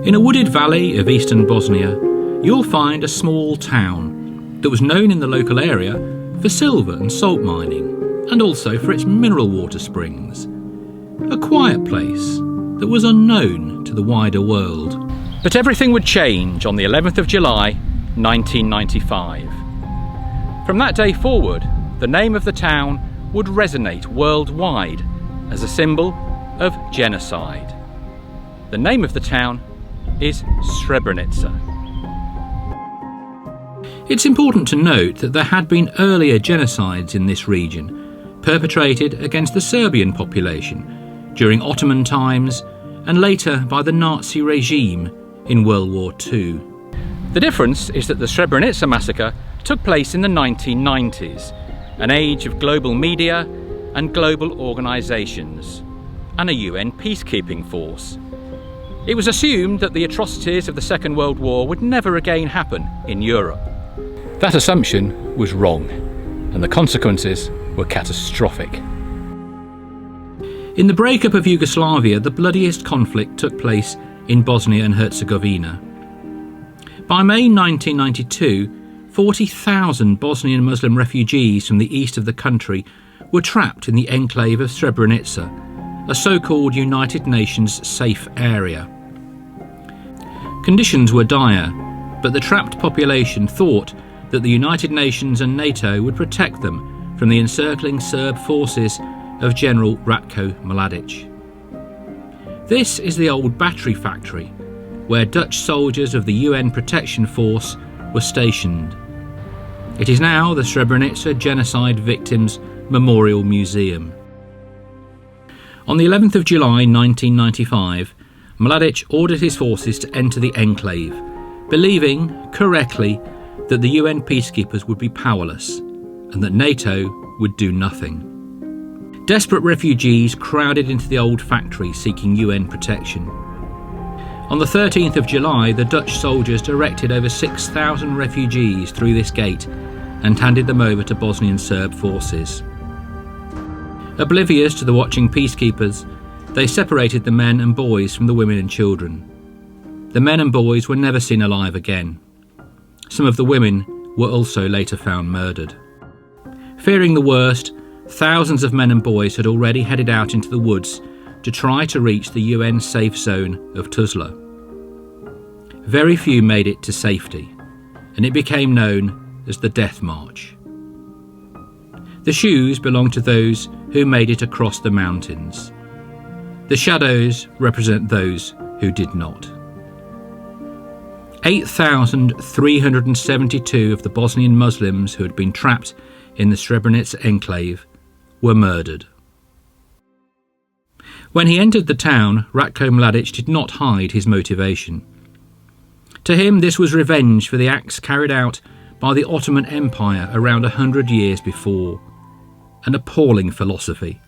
In a wooded valley of eastern Bosnia, you'll find a small town that was known in the local area for silver and salt mining, and also for its mineral water springs. A quiet place that was unknown to the wider world. But everything would change on the 11th of July, 1995. From that day forward, the name of the town would resonate worldwide as a symbol of genocide. The name of the town is Srebrenica. It's important to note that there had been earlier genocides in this region, perpetrated against the Serbian population during Ottoman times and later by the Nazi regime in World War II. The difference is that the Srebrenica massacre took place in the 1990s, an age of global media and global organisations, and a UN peacekeeping force. It was assumed that the atrocities of the Second World War would never again happen in Europe. That assumption was wrong, and the consequences were catastrophic. In the breakup of Yugoslavia, the bloodiest conflict took place in Bosnia and Herzegovina. By May 1992, 40,000 Bosnian Muslim refugees from the east of the country were trapped in the enclave of Srebrenica, a so-called United Nations safe area. Conditions were dire, but the trapped population thought that the United Nations and NATO would protect them from the encircling Serb forces of General Ratko Mladic. This is the old battery factory, where Dutch soldiers of the UN Protection Force were stationed. It is now the Srebrenica Genocide Victims Memorial Museum. On the 11th of July 1995, Mladic ordered his forces to enter the enclave, believing, correctly, that the UN peacekeepers would be powerless and that NATO would do nothing. Desperate refugees crowded into the old factory seeking UN protection. On the 13th of July, the Dutch soldiers directed over 6,000 refugees through this gate and handed them over to Bosnian Serb forces. Oblivious to the watching peacekeepers, they separated the men and boys from the women and children. The men and boys were never seen alive again. Some of the women were also later found murdered. Fearing the worst, thousands of men and boys had already headed out into the woods to try to reach the UN safe zone of Tuzla. Very few made it to safety, and it became known as the Death March. The shoes belonged to those who made it across the mountains. The shadows represent those who did not. 8,372 of the Bosnian Muslims who had been trapped in the Srebrenica enclave were murdered. When he entered the town, Ratko Mladic did not hide his motivation. To him, this was revenge for the acts carried out by the Ottoman Empire around 100 years before. An appalling philosophy.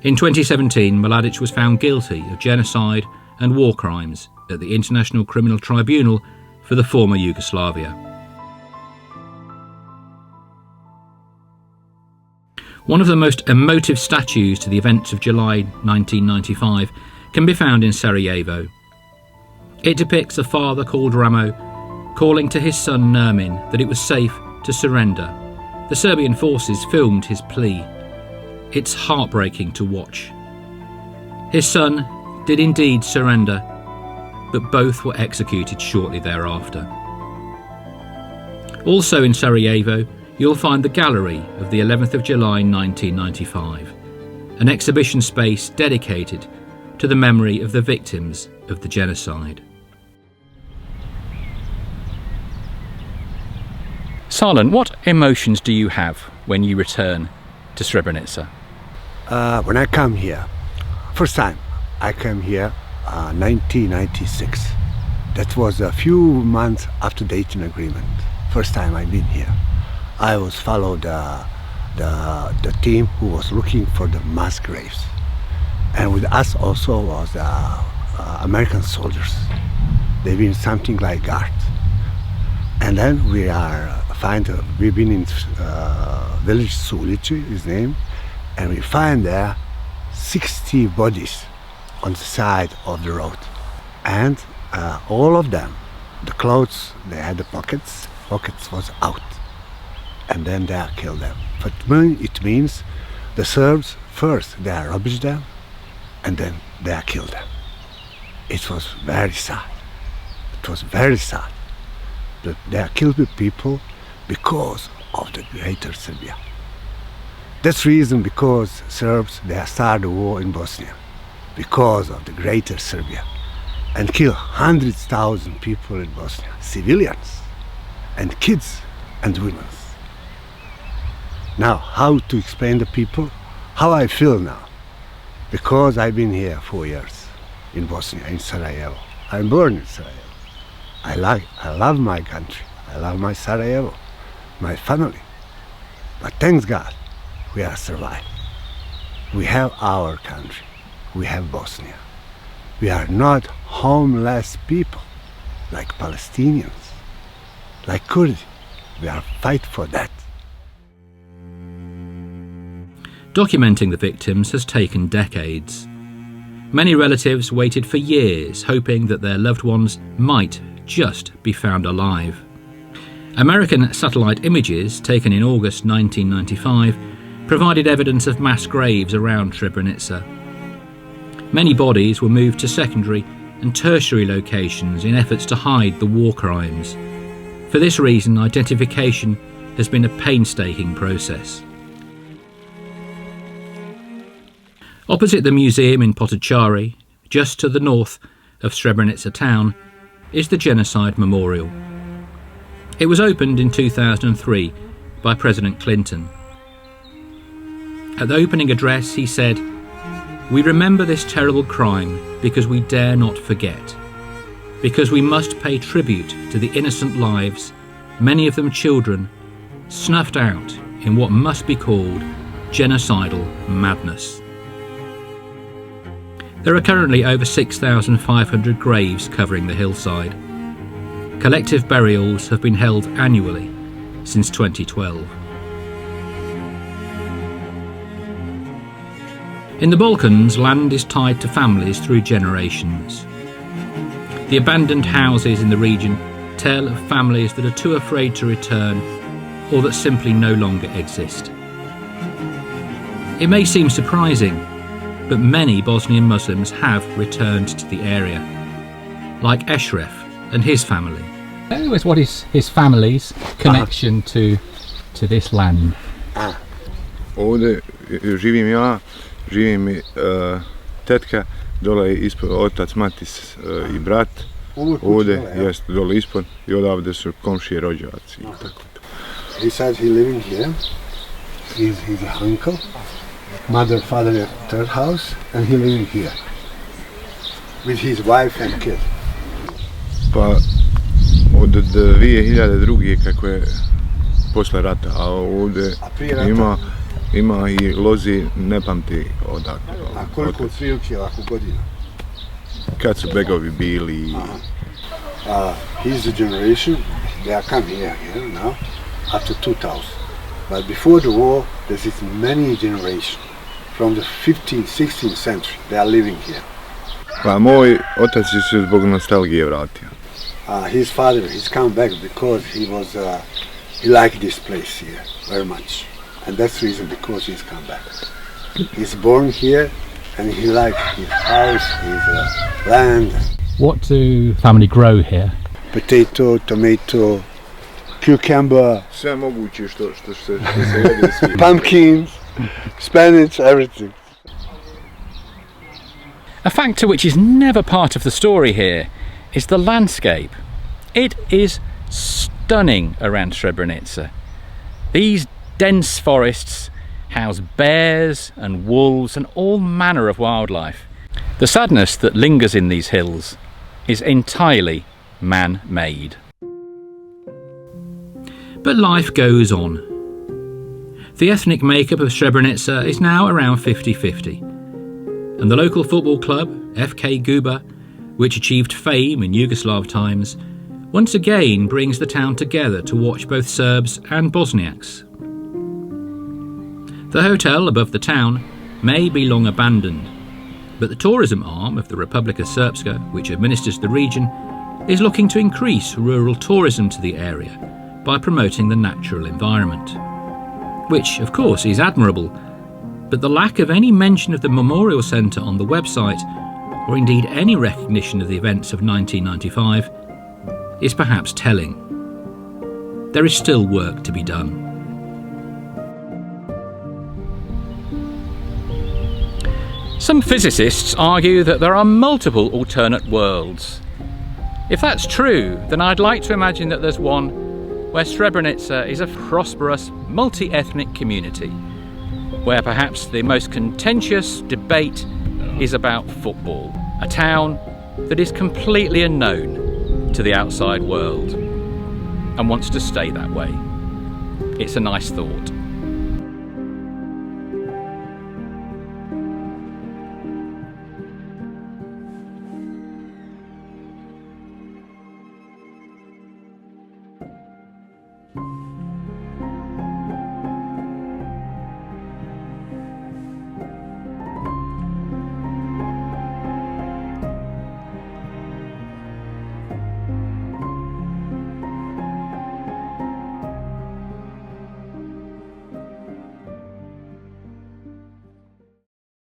In 2017, Mladic was found guilty of genocide and war crimes at the International Criminal Tribunal for the former Yugoslavia. One of the most emotive statues to the events of July 1995 can be found in Sarajevo. It depicts a father called Ramo calling to his son Nermin that it was safe to surrender. The Serbian forces filmed his plea. It's heartbreaking to watch. His son did indeed surrender, but both were executed shortly thereafter. Also in Sarajevo, you'll find the gallery of the 11th of July 1995, an exhibition space dedicated to the memory of the victims of the genocide. Sarlan, what emotions do you have when you return to Srebrenica? When I come here, first time I came here 1996. That was a few months after the Dayton Agreement. First time I've been here. I was followed the team who was looking for the mass graves, and with us also was American soldiers. They've been something like guards. And then we've been in village Sulici, his name, and we find there 60 bodies on the side of the road. And all of them, the clothes, they had the pockets was out. And then they killed them. But it means the Serbs first, they rubbish them, and then they killed them. It was very sad. It was very sad that they killed the people because of the greater Serbia. That's reason because Serbs, they started a war in Bosnia because of the greater Serbia and kill hundreds of thousands of people in Bosnia, civilians and kids and women. Now, how to explain the people? How I feel now? Because I've been here 4 years in Bosnia, in Sarajevo. I'm born in Sarajevo. I love my country. I love my Sarajevo, my family. But thanks God, we are survived. We have our country. We have Bosnia. We are not homeless people like Palestinians, like Kurds. We are fight for that. Documenting the victims has taken decades. Many relatives waited for years, hoping that their loved ones might just be found alive. American satellite images taken in August 1995 provided evidence of mass graves around Srebrenica. Many bodies were moved to secondary and tertiary locations in efforts to hide the war crimes. For this reason, identification has been a painstaking process. Opposite the museum in Potocari, just to the north of Srebrenica town, is the Genocide Memorial. It was opened in 2003 by President Clinton. At the opening address he said, "We remember this terrible crime because we dare not forget, because we must pay tribute to the innocent lives, many of them children, snuffed out in what must be called genocidal madness." There are currently over 6,500 graves covering the hillside. Collective burials have been held annually since 2012. In the Balkans, land is tied to families through generations. The abandoned houses in the region tell of families that are too afraid to return or that simply no longer exist. It may seem surprising, but many Bosnian Muslims have returned to the area, like Eshref and his family. What is his family's connection to this land? Ovdje živim ja, živi mi tetka, dole je ispod otac, matis I brat. Ovdje jest dole ispod I odavde su komšije, rođaci. He said he living here. He's his uncle. Mother, father, third house, and he living here with his wife and kid. Pa od 2002. kako je posle rata, a ovdje ima I lozi, ne pamti odakle. A koliko otprilike ovako godina? Kad su begovi bili? His generation, they are come here now, up to 2000. But before the war, there is many generations. From the 15th, 16th century, they are living here. Pa moj otac se zbog nostalgije vratio. His father, he's come back because he liked this place here very much. And that's the reason because he's come back. He's born here and he likes his house, his land. What do family grow here? Potato, tomato, cucumber, Sve moguće što se jede svi. pumpkins, spinach, everything. A factor which is never part of the story here is the landscape. It is stunning around Srebrenica. These dense forests house bears and wolves and all manner of wildlife. The sadness that lingers in these hills is entirely man-made. But life goes on. The ethnic makeup of Srebrenica is now around 50-50. And the local football club, FK Guba, which achieved fame in Yugoslav times, once again brings the town together to watch both Serbs and Bosniaks. The hotel above the town may be long abandoned, But the tourism arm of the Republika Srpska, which administers the region, is looking to increase rural tourism to the area by promoting the natural environment. Which, of course, is admirable, but the lack of any mention of the Memorial Centre on the website, or indeed any recognition of the events of 1995, is perhaps telling. There is still work to be done. Some physicists argue that there are multiple alternate worlds. If that's true, then I'd like to imagine that there's one where Srebrenica is a prosperous, multi-ethnic community, where perhaps the most contentious debate is about football, a town that is completely unknown to the outside world and wants to stay that way. It's a nice thought.